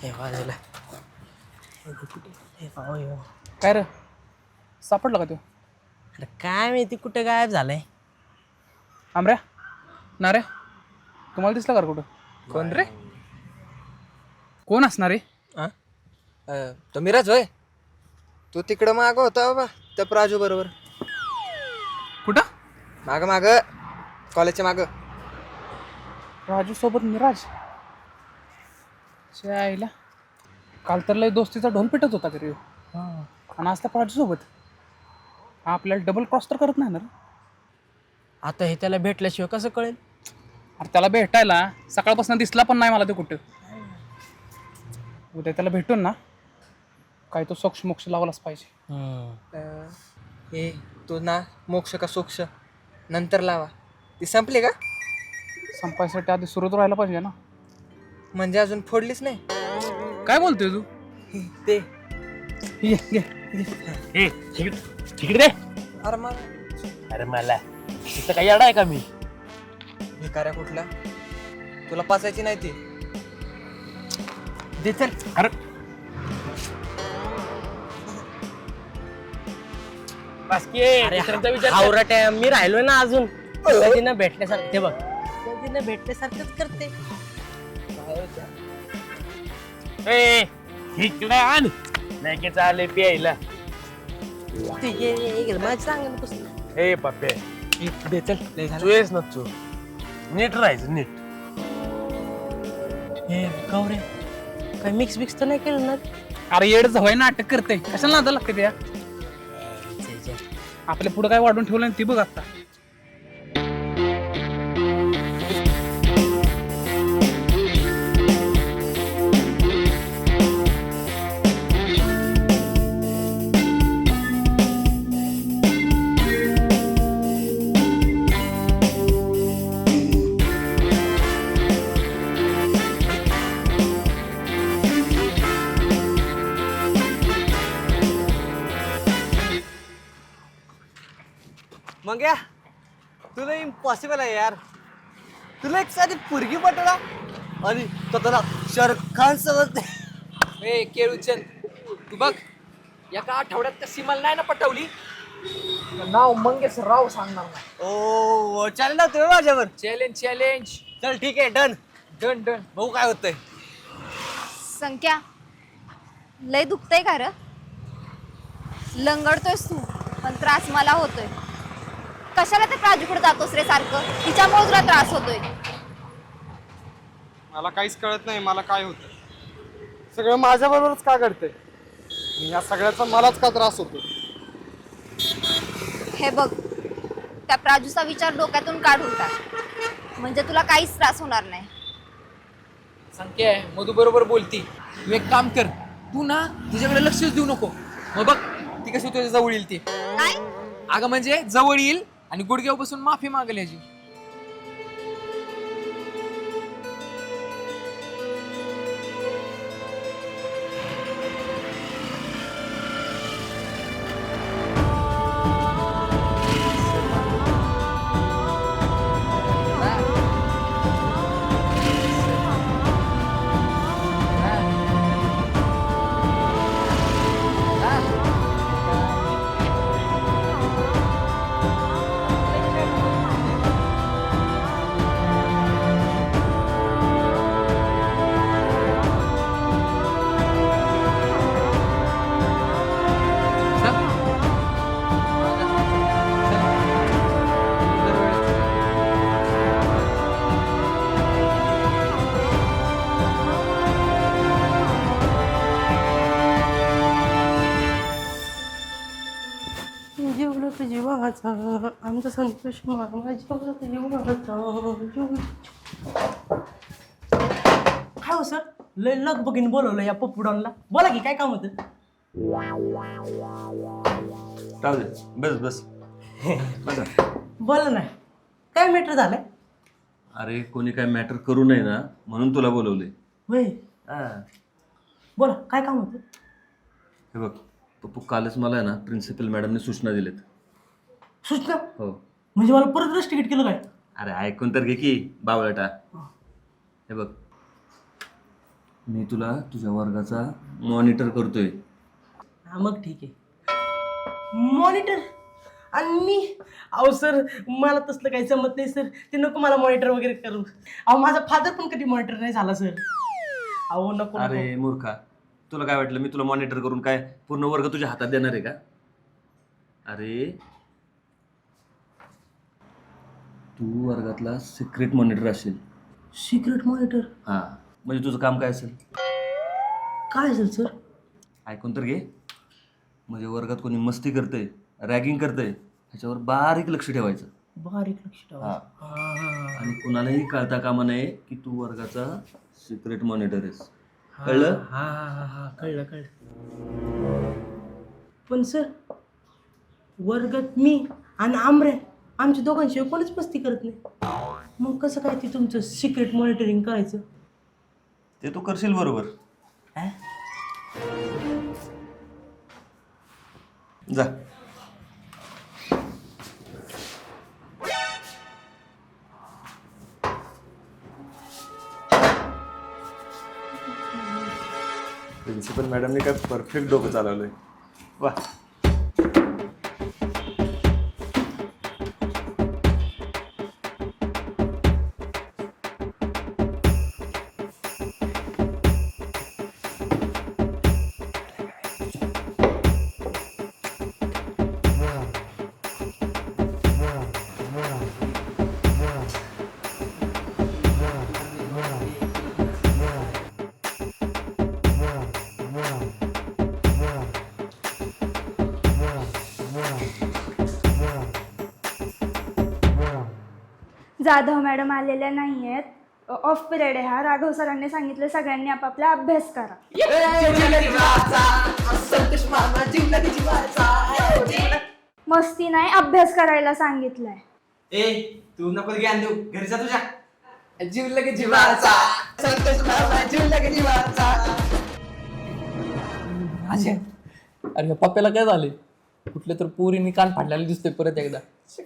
हे वाजला काय रे सापडलं का तू? अरे काय माहिती कुठे गायब झालाय. आमऱ्या नाऱ्या तुम्हाला दिसला का रे कुठं? कोण रे? कोण असणार रे? तो मिराज होय. तू तिकडं माग होता बाबा त्या प्राजू बरोबर. कुठं? माग माग कॉलेजच्या माग. राजू सोबत मिराज आईला काल तर लय दोस्तीचा ढोल पिटत होता तरी आणि आज त्या राजू सोबत आपल्याला डबल क्रॉस तर करत नाही ना रे. आता हे त्याला भेटल्याशिवाय कसं कळेल? अरे त्याला भेटायला सकाळपासून दिसला पण नाही मला ते कुठं. उद्या त्याला भेटून ना काय तो सोक्ष मोक्ष लावलाच पाहिजे. हे तू ना मोक्ष का सोक्ष नंतर लावा. ती संपली का? संपायसाठी आधी सुरू राहायला पाहिजे ना. म्हणजे अजून फोडलीच नाही? काय बोलतोय तू? ते ये, ये, ये. तिकडे दे. अरे मग अरे मला तिथं काही अडा आहे का मी? भिकाऱ्या कुठला? तुला पाचायची नाही ती. दे चल. अरे हावराट्या मी राहिलोय ना अजून. कधी न भेटल्यासारखं ते बघ, कधी न भेटल्यासारखंच करते. इकडे आण नाही चालले प्यायला. माझं सांग ना पुस्तक. ए पप्पे दे चल. तू येस ना तू नीट राहायचं नीट. हे गौरे काय मिक्स बिक्स तर नाही केलं ना? अरे येड जवाय नाटक करते कशाला नादा लागते त्या. आपल्या पुढे काय वाढून ठेवलं ती बघ आता. मग या तुला इम्पॉसिबल आहे यार. तुला एक साधी पुरगी पटला आणि स्वतःला शाहरुख खान समजते. ए केळूचंद तू बघ एका आठवड्यात कशी मला नाही ना पटवली. नाव मंगेश राव सांगणार नाही. ओ चालेल ना तुम्ही माझ्यावर. Challenge challenge. चल ठीक आहे डन. Done done. भाऊ काय होतंय? संख्या लय दुखतंय का र? लंगडतोयस तू पण त्रास मला होतोय. कशाला ते प्राजूकडे जातोस रे सारखं? तिच्यामुळे तुला त्रास होतोय. मला काहीच कळत नाही मला काय होतं. सगळं माझ्या बरोबरच का घडतंय? या सगळ्याचा मलाच का त्रास होतो? हे बघ त्या प्राजूचा विचार डोक्यातून काढून टाक म्हणजे तुला काहीच त्रास होणार नाही. संख्या आहे मधू बरोबर बोलती. तू एक काम कर, तू ना तिच्याकडे लक्षच देऊ नको. मग बघ ती कशी तुझ्या जवळ येईल ती. काय? अगं म्हणजे जवळ येईल आणि गुडघ्यावर बसून माफी मागेल याची. जेवढं तुझी वाचा आमचा संतोष मामा जेवढं तुझी वाचा. काय हो सर लय लग बघीन बोलवलं या पप्पुडांना. बोला की काय काम होतं? राहू दे बस बस बसा. बोला नाही काय मॅटर झालंय? अरे कोणी काय मॅटर करू नये ना म्हणून तुला बोलवले. होय बोला काय काम होतं? हे बघ पप्पू कालच मला आहे ना प्रिन्सिपल मॅडमने सूचना दिल्यात. सूचना? हो म्हणजे मला परत रस तिकीट केलं काय? अरे ऐकून तर घे की बावळटा. हे बघ, मी तुला तुझ्या वर्गाचा मॉनिटर करतोय. हा मग ठीक आहे. मॉनिटर आणि मी? अहो सर, मला तसलं काही जमत नाही सर. ते नको मला मॉनिटर वगैरे करू. अहो माझा फादर पण कधी मॉनिटर नाही झाला सर. अहो नको. अरे मूर्खा, तुला काय वाटलं मी तुला मॉनिटर करून काय पूर्ण वर्ग तुझ्या हातात देणार आहे का? अरे तू वर्गातला सिक्रेट मॉनिटर असेल. सिक्रेट मॉनिटर हां, म्हणजे तुझं काम काय असेल? काय असेल सर? ऐकून तर घे. म्हणजे वर्गात कोणी मस्ती करतंय, रॅगिंग करतंय, ह्याच्यावर बारीक लक्ष ठेवायचं. बारीक लक्ष ठेवा. हां, आणि कुणालाही कळता कामा नये की तू वर्गाचा सिक्रेट मॉनिटर आहेस. कळलं? हा कळलं. पण सर, वर्गात मी आणि आमरे आमच्या दोघांशिवाय कोणीच मस्ती करत नाही. मग कसं काय ते तुमचं सिक्रेट मॉनिटरिंग करायचं? ते तू करशील बरोबर. जा. प्रिन्सिपल मॅडमने काय परफेक्ट डोकं चालवलंय. वा. जाधव मॅडम आलेल्या नाही आहेत. ऑफ पिरियड आहे हा. राघव सरांनी सांगितलं सगळ्यांनी आपापला अभ्यास करा. मस्ती नाही, अभ्यास करायला सांगितलंय. ए तू नको ज्ञान देऊ, घरी जा तुझ्या. जीव लगे जीवाचा. अरे पप्प्याला काय झाले? कुठल्या तर पोरीने कान फाडलेला दिसतोय परत एकदा.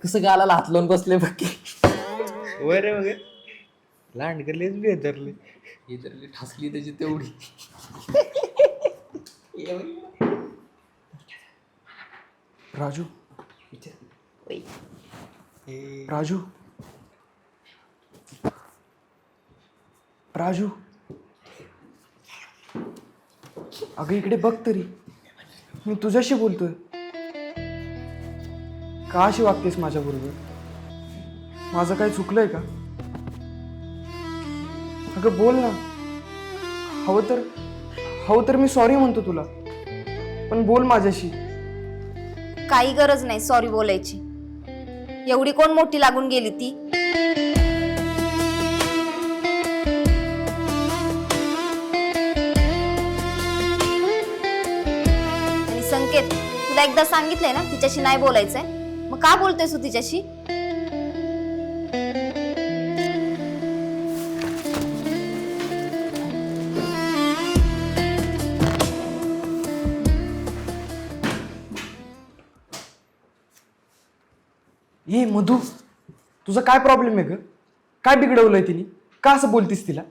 कसं गालाला हात लावून बसले बघ. वर रे वगैरे लांड करलेच बी धरले. हे तर ठासली त्याची तेवढी. राजू, राजू, राजू, अगं इकडे बघ तरी. मी तुझ्याशी बोलतोय. का अशी वागतेस माझ्या बरोबर? माझं काही चुकलंय का? अगं बोल ना. हवं तर मी सॉरी म्हणतो तुला, पण बोल माझ्याशी. काही गरज नाही सॉरी बोलायची. एवढी कोण मोठी लागून गेली ती? आणि संकेत, तुला एकदा सांगितलंय ना तिच्याशी नाही बोलायचंय. मग का बोलतेस तू तिच्याशी? ये मधू, तुझा काय प्रॉब्लेम आहे ग? काय बिघडवलंय तिने? का असं बोलतीस तिला?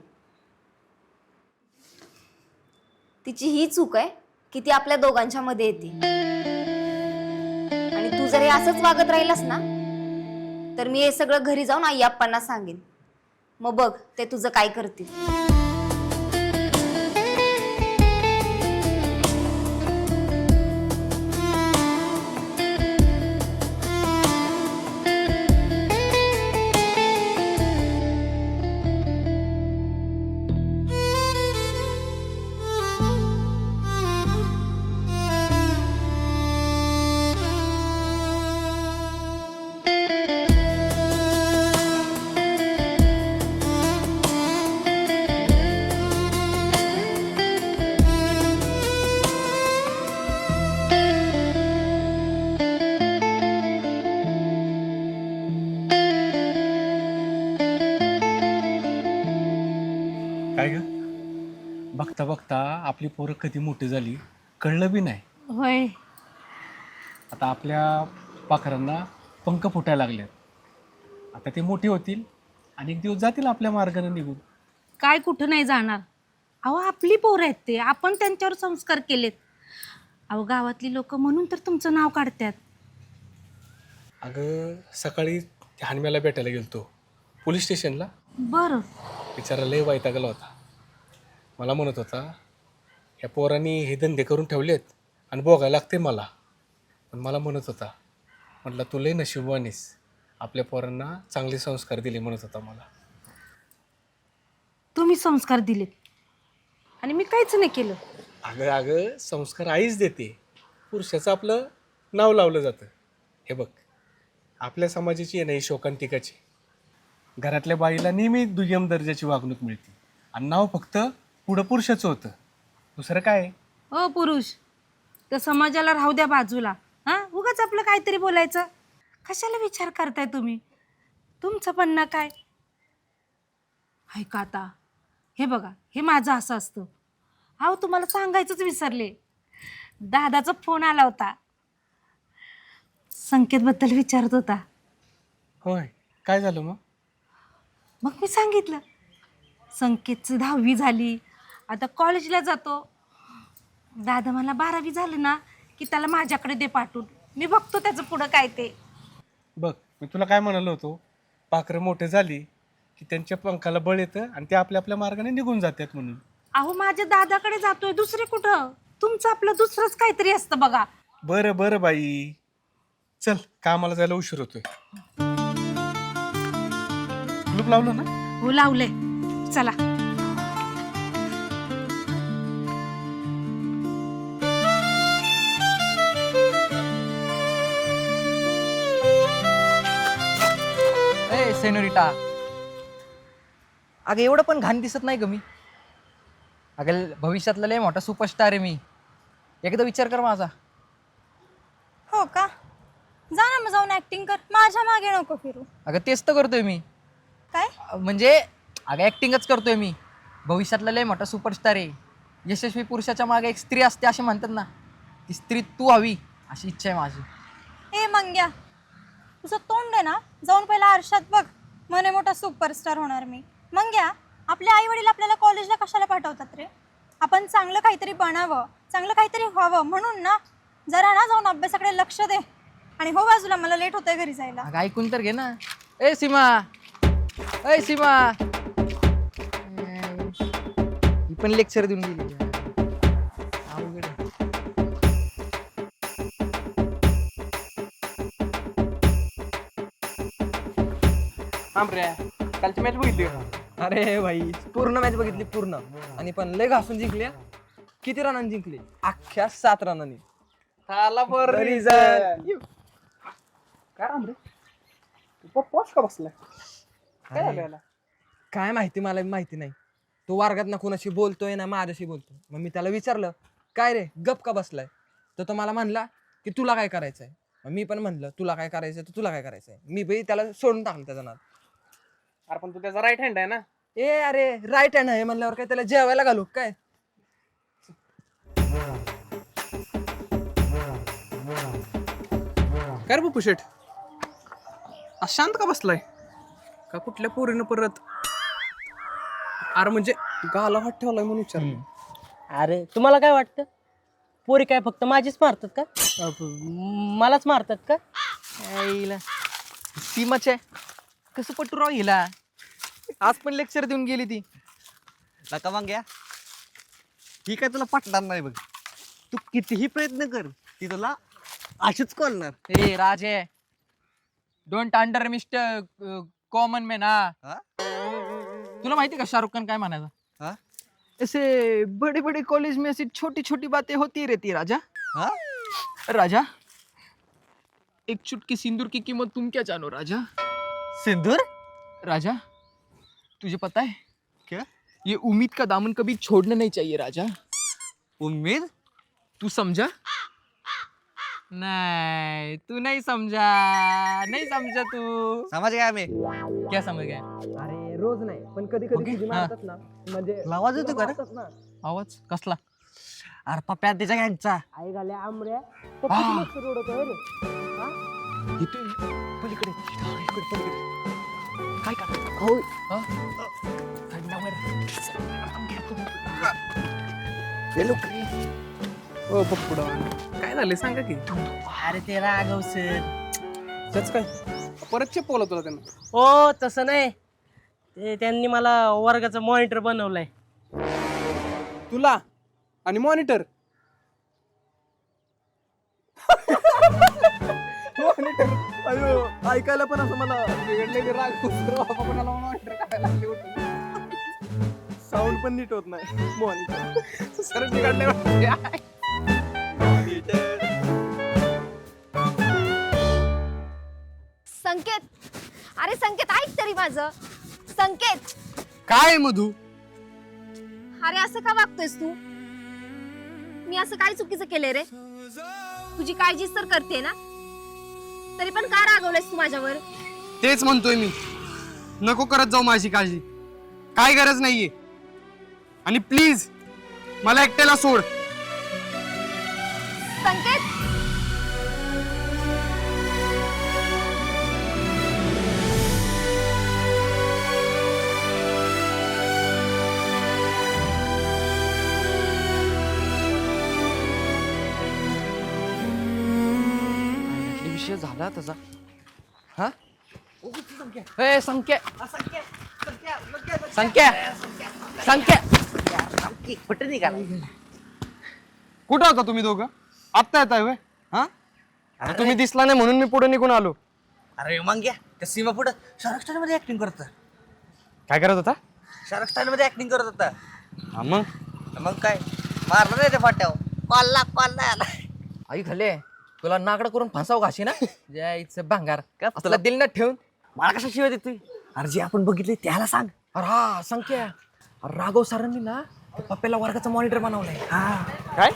तिची ही चूक आहे की ती आपल्या दोघांच्या मध्ये येते. आणि तू जर हे असंच वागत राहिलास ना, तर मी हे सगळं घरी जाऊन आई आप्पांना सांगेन. मग बघ ते तुझं काय करतील. काय ग, बघता बघता आपली पोरं कधी मोठी झाली कळलं बी नाही. होय. आता आपल्या पाखरांना पंख फुटायला लागलेत. आता ते मोठी होतील आणि एक दिवस जातील आपल्या मार्गाने निघून. काय कुठं नाही जाणार. अहो आपली पोरं आहेत ते, आपण त्यांच्यावर संस्कार केलेत. अहो गावातली लोक म्हणून तर तुमचं नाव काढतात. अगं सकाळी हनम्याला भेटायला गेलतो पोलीस स्टेशनला. बरं. बिचारा लय वैतागला होता. मला म्हणत होता ह्या पोरांनी हे धंदे करून ठेवलेत आणि भोगायला लागते मला. पण मला म्हणत होता, म्हटलं तू लय नशिबवानीस, आपल्या पोरांना चांगले संस्कार दिले म्हणत होता मला. तुम्ही संस्कार दिलेत आणि मी काहीच नाही केलं. अगं संस्कार आईच देते. पुरुषाचं आपलं नाव लावलं जातं. हे बघ, आपल्या समाजाची आहे ना ही शोकांतिकाची. घरातल्या बाईला नेहमी दुय्यम दर्जाची वागणूक मिळते आणि नाव फक्त पुढं पुरुषाचं होतं, दुसरं काय. ओ पुरुष, तर समाजाला राहू द्या बाजूला. हां, उगाच आपलं काहीतरी बोलायचं. कशाला विचार करताय तुम्ही? तुमचं म्हणणं काय? ऐका आता, हे बघा, हे माझं असं असतं. अहो तुम्हाला सांगायचंच विसरले, दादाचा फोन आला होता. संकेतबद्दल विचारत होता. होय, काय झालं मग? मग मी सांगितलं, संकेतची 10वी झाली, आता कॉलेजला जातो. दादा मला 12वी झालं ना की त्याला माझ्याकडे दे पाठवून, मी बघतो त्याचं पुढं काय ते. बघ, मी तुला काय म्हणालो होतो, पाखरं मोठे झाली की त्यांच्या पंखाला बळ येतं आणि ते आपल्या आपल्या मार्गाने निघून जातात म्हणून. अहो माझ्या दादाकडे जातोय, दुसरे कुठं? तुमचं आपलं दुसरंच काहीतरी असतं बघा. बरं बरं बाई, चल कामाला जायला उशीर होतोय. कुलूप लावलं ना? हो लावलंय, चला. ए सेनोरिटा, अगं एवढं पण घाण दिसत नाही ग मी. अगं भविष्यातला लय मोठा सुपरस्टार आहे मी. एकदा विचार कर माझा. हो का? जा ना मग जाऊन ऍक्टिंग कर, माझ्या मागे नको फिरू. अगं तेच तर करतोय मी. काय? म्हणजे अगं ऍक्टिंगच करतोय मी. भविष्यातला लय मोठा सुपरस्टार आहे. यशस्वी पुरुषाच्या मागे एक स्त्री असते असे म्हणतात ना, ती स्त्री तू हवी अशी इच्छा आहे माझी. ए मंग्या, तुझं तोंड आहे ना, जाऊन पहिला आरशात बघ. मने मोठा सुपरस्टार होणार मी. मंग्या, आपले आई वडील आपल्याला कॉलेजला कशाला पाठवतात रे? आपण चांगलं काहीतरी बनावं, चांगलं काहीतरी व्हावं म्हणून ना. जरा ना जाऊन अभ्यासाकडे लक्ष दे. आणि हो बाजूला, मला लेट होतंय घरी जायला. अगं ऐकून तर घे ना. ए सीमा, ए सीमा, ही पण लेक्चर देऊन गेली. अवघड आहे. कालची मॅच बघितली का? अरे भाई, पूर्ण मॅच बघितली पूर्ण. आणि पण लय घासून जिंकल्या. किती रनांनी जिंकले? अख्ख्या 7 रनांनी. आला बरं रिझल्ट. काय राम रे, तू पॉस का बसलाय? काय झालं याला? काय माहिती, मला माहिती नाही. तो वर्गात ना कोणाशी बोलतोय ना माझ्याशी बोलतोय. मग मी त्याला विचारलं, काय रे गप का बसलाय? तर तो मला म्हणला की तुला काय करायचंय. मग मी पण म्हणलं तुला काय करायचंय, तर तुला काय करायचंय. मी बाई त्याला सोडून टाकलं त्याचा नाद. अरे पण तू त्याचा राईट हँड आहे ना. ए अरे राईट हँड आहे म्हणल्यावर काय त्याला जेवायला घालू काय? काय रे बापू शेठ, आज शांत का बसलाय? का कुठल्या पोरीनं परत? अरे म्हणजे गाला हात ठेवलाय म्हणून विचारलं. अरे तुम्हाला काय वाटतं, पोरी काय फक्त माझीच मारतात का? मलाच मारतात का? सीमाच आहे कसं पटू राव हिला. आज पण लेक्चर देऊन गेली ती. नका मंग्या, ही काय तुला पटणार नाही बघ. तू कितीही प्रयत्न कर, ती तुला अशीच कळणार. ए राजे, don't under mister common man. हा, तुला माहिती का शाहरुख खान काय म्हणायचा? हा? ऐसे बड़े बड़े कॉलेज में ऐसी छोटी छोटी बातें होती रहती राजा. हा? राजा, एक चुटकी सिंदूर की कीमत तुम क्या जानो राजा. सिंदूर? राजा, तुझे पता है क्या? ये उम्मीद का दामन कभी छोड़ना नहीं चाहिए राजा. उम्मीद? तू समझा? नहीं, तू नहीं समझा. नहीं समझा तू. समज गया मी. क्या समझ गया? अरे रोज नाही पण कधी कधी तुझी मारतात ना, म्हणजे आवाज येतो का रे? आवाज कसला? अरे पप्प्या तिच्या गँगचा. आई घाल्या आमऱ्या हा. रे. इथे पलीकडे इकडे पलीकडे काय का? हो. हा? ओ पप्पुडा काय झालं सांगा की अरे ते राघव सर. त्याच काय परत चिपवलं तुला त्यांना? हो तसं नाही, ते त्यांनी मला वर्गाचा मॉनिटर बनवलाय. तुला आणि मॉनिटर मॉनिटर अयो ऐकायला पण असं मला बिघडलेले राग कोणाला मॉनिटर करायला लागले होते. साऊंड पण नीट होत नाही मॉनिटर सर बिघडले वाटते. संकेत, अरे संकेत ऐक तरी माझं. संकेत, काय मधू? अरे असं का वागतोयस तू? मी असं काय चुकीचं केलंय रे? तुझी काळजीच तर करते ना, तरी पण का रागवलंयस तू माझ्यावर? तेच म्हणतोय मी, नको करत जाऊ माझी काळजी, काय गरज नाहीये. आणि प्लीज मला एकट्याला सोड. संकेत, विषय झाला त्याचा. हा ए संख्या संख्या संख्या कुठे निघाला? कुठं होता तुम्ही दोघं? आत्ता येत आहे हा? तुम्ही दिसला नाही म्हणून मी पुढे निघून आलो. अरे मग घ्या त्या सीमा पुढे शार्क स्टाईल मध्ये ऍक्टिंग करत होता. काय करत होता? शार्क स्टाईल मध्ये ऍक्टिंग करत होता. हा मग काय मारलं नाही ते फाट्यावर, कॉलला आला. आई खाले तुला नाकडं करून फासाव घाशी ना जायचं भांगार तुला दिल ना ठेवून. मला कशा शिवाय देतोय? अरे जे आपण बघितले त्याला सांग. अरे हा संख्या, अरे राघव सरांनी ना त्या पप्प्याला वर्गाचा मॉनिटर बनवलाय. काय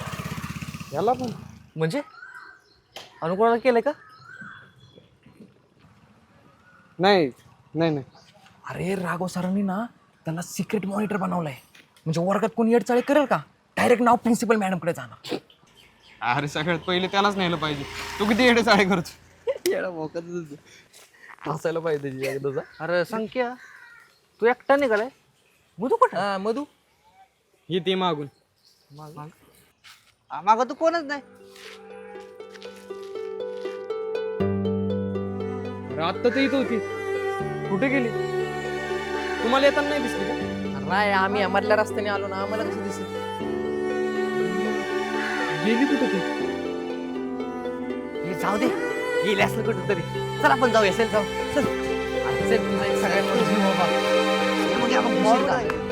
याला पण म्हणजे अनुकोणाला केलंय का? नाही नाही नाही अरे राघव सरांनी ना त्याला सिक्रेट मॉनिटर बनवलाय, म्हणजे वर्गात कोणी येडचाळे करेल का डायरेक्ट नाव प्रिन्सिपल मॅडम कडे जाणार. अरे सगळ्यात पहिले त्यालाच नेलं पाहिजे. तू किती येडे चाळे करतो. हसायला पाहिजे तुझा. अरे संख्या तू एकटा निघालाय? मधू कुठं? मधू येते मागून. माग तू कोणच नाही. अरे आत्ता तर इथं होती, कुठे गेली? तुम्हाला येताना नाही दिसली का? नाही आम्ही मधल्या रस्त्याने आलो ना, आम्हाला कसं दिसेल? गेली कुठे ती? हे जाऊ दे, गेले असलं कुठं तरी. चल आपण जाऊया, चल जाऊ. चल सगळ्यांना जीव बाबा. मग आपण मॉल जाऊया.